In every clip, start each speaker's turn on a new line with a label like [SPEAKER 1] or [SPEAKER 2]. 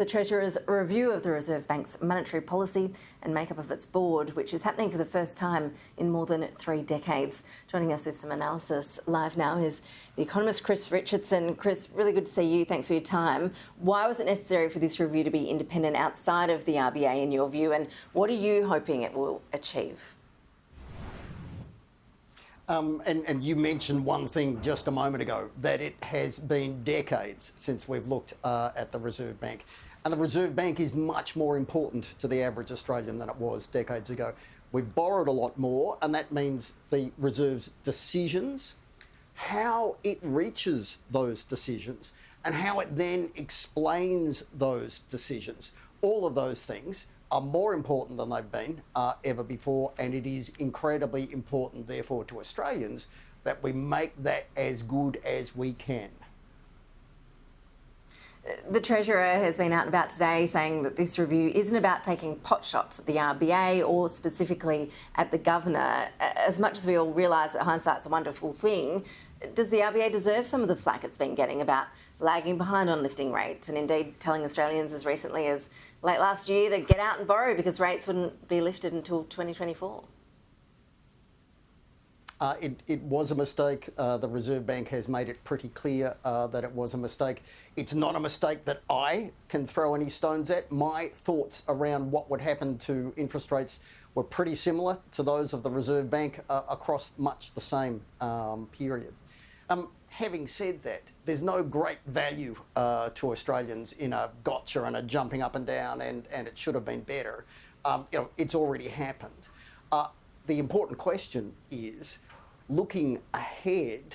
[SPEAKER 1] The Treasurer's review of the Reserve Bank's monetary policy and makeup of its board, which is happening for the first time in more than 3 decades. Joining us with some analysis live now is the Economist Chris Richardson. Chris, really good to see you. Thanks for your time. Why was it necessary for this review to be independent outside of the RBA in your view, and what are you hoping it will achieve?
[SPEAKER 2] And you mentioned one thing just a moment ago, that it has been decades since we've looked at the Reserve Bank. And the Reserve Bank is much more important to the average Australian than it was decades ago. We've borrowed a lot more, and that means the Reserve's decisions, how it reaches those decisions, and how it then explains those decisions. All of those things are more important than they've been ever before, and it is incredibly important, therefore, to Australians that we make that as good as we can.
[SPEAKER 1] The Treasurer has been out and about today saying that this review isn't about taking pot shots at the RBA or specifically at the Governor. As much as we all realise that hindsight's a wonderful thing, does the RBA deserve some of the flack it's been getting about lagging behind on lifting rates and indeed telling Australians as recently as late last year to get out and borrow because rates wouldn't be lifted until 2024?
[SPEAKER 2] It was a mistake. The Reserve Bank has made it pretty clear that it was a mistake. It's not a mistake that I can throw any stones at. My thoughts around what would happen to interest rates were pretty similar to those of the Reserve Bank across much the same period. Having said that, there's no great value to Australians in a gotcha and a jumping up and down and it should have been better. It's already happened. The important question is, looking ahead,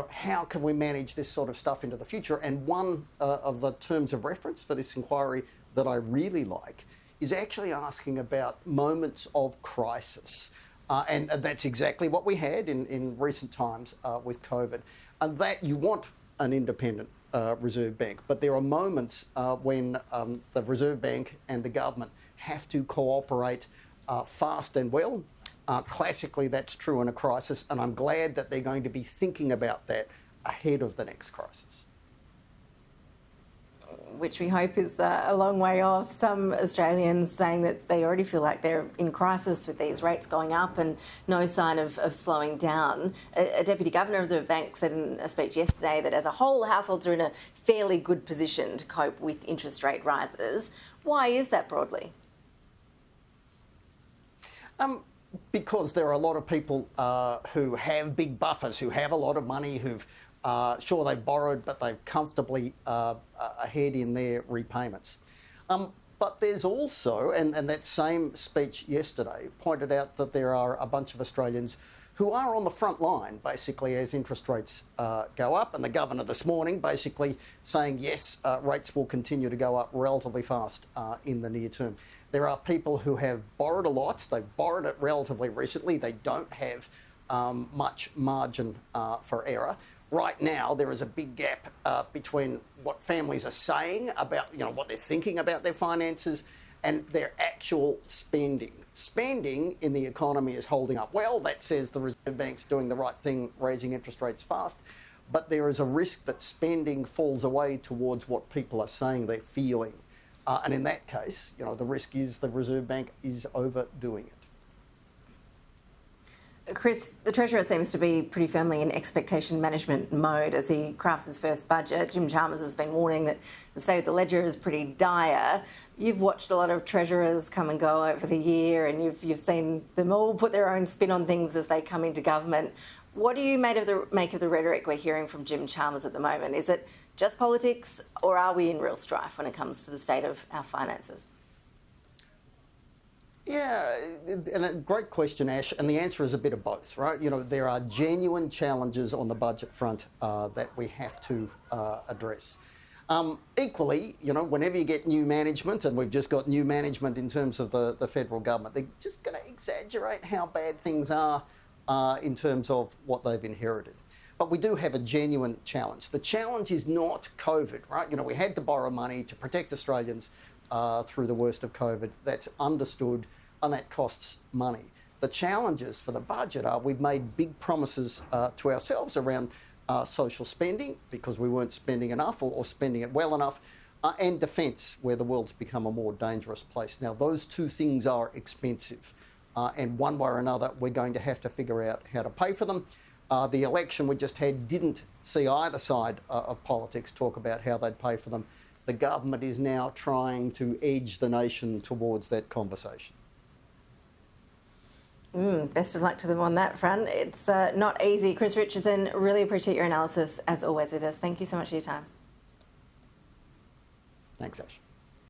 [SPEAKER 2] how can we manage this sort of stuff into the future? And one of the terms of reference for this inquiry that I really like is actually asking about moments of crisis. And that's exactly what we had in recent times with COVID. And that you want an independent Reserve Bank. But there are moments when the Reserve Bank and the government have to cooperate fast and well. Classically, that's true in a crisis, and I'm glad that they're going to be thinking about that ahead of the next crisis.
[SPEAKER 1] Which we hope is a long way off. Some Australians saying that they already feel like they're in crisis with these rates going up and no sign of slowing down. A Deputy Governor of the bank said in a speech yesterday that as a whole, households are in a fairly good position to cope with interest rate rises. Why is that broadly?
[SPEAKER 2] Because there are a lot of people who have big buffers, who have a lot of money, who've sure they've borrowed, but they've comfortably ahead in their repayments. But there's also, and that same speech yesterday pointed out that there are a bunch of Australians who are on the front line, basically, as interest rates go up. And the Governor this morning basically saying, yes, rates will continue to go up relatively fast in the near term. There are people who have borrowed a lot. They've borrowed it relatively recently. They don't have much margin for error. Right now, there is a big gap between what families are saying about, what they're thinking about their finances and their actual spending. Spending in the economy is holding up well. That says the Reserve Bank's doing the right thing, raising interest rates fast. But there is a risk that spending falls away towards what people are saying they're feeling. And in that case, the risk is the Reserve Bank is overdoing it.
[SPEAKER 1] Chris, the Treasurer seems to be pretty firmly in expectation management mode as he crafts his first budget. Jim Chalmers has been warning that the state of the ledger is pretty dire. You've watched a lot of Treasurers come and go over the year, and you've seen them all put their own spin on things as they come into government. What do you make of the rhetoric we're hearing from Jim Chalmers at the moment? Is it just politics, or are we in real strife when it comes to the state of our finances?
[SPEAKER 2] Yeah, and a great question, Ash, and the answer is a bit of both, right? There are genuine challenges on the budget front that we have to address. Equally, whenever you get new management, and we've just got new management in terms of the federal government, they're just going to exaggerate how bad things are in terms of what they've inherited. But we do have a genuine challenge. The challenge is not COVID, right? We had to borrow money to protect Australians through the worst of COVID. That's understood, and that costs money. The challenges for the budget are we've made big promises to ourselves around social spending because we weren't spending enough or spending it well enough. and defence, where the world's become a more dangerous place. Now, those two things are expensive, and one way or another, we're going to have to figure out how to pay for them. The election we just had didn't see either side of politics talk about how they'd pay for them. The government is now trying to edge the nation towards that conversation.
[SPEAKER 1] Best of luck to them on that front. It's not easy. Chris Richardson, really appreciate your analysis as always with us. Thank you so much for your time.
[SPEAKER 2] Thanks, Ash.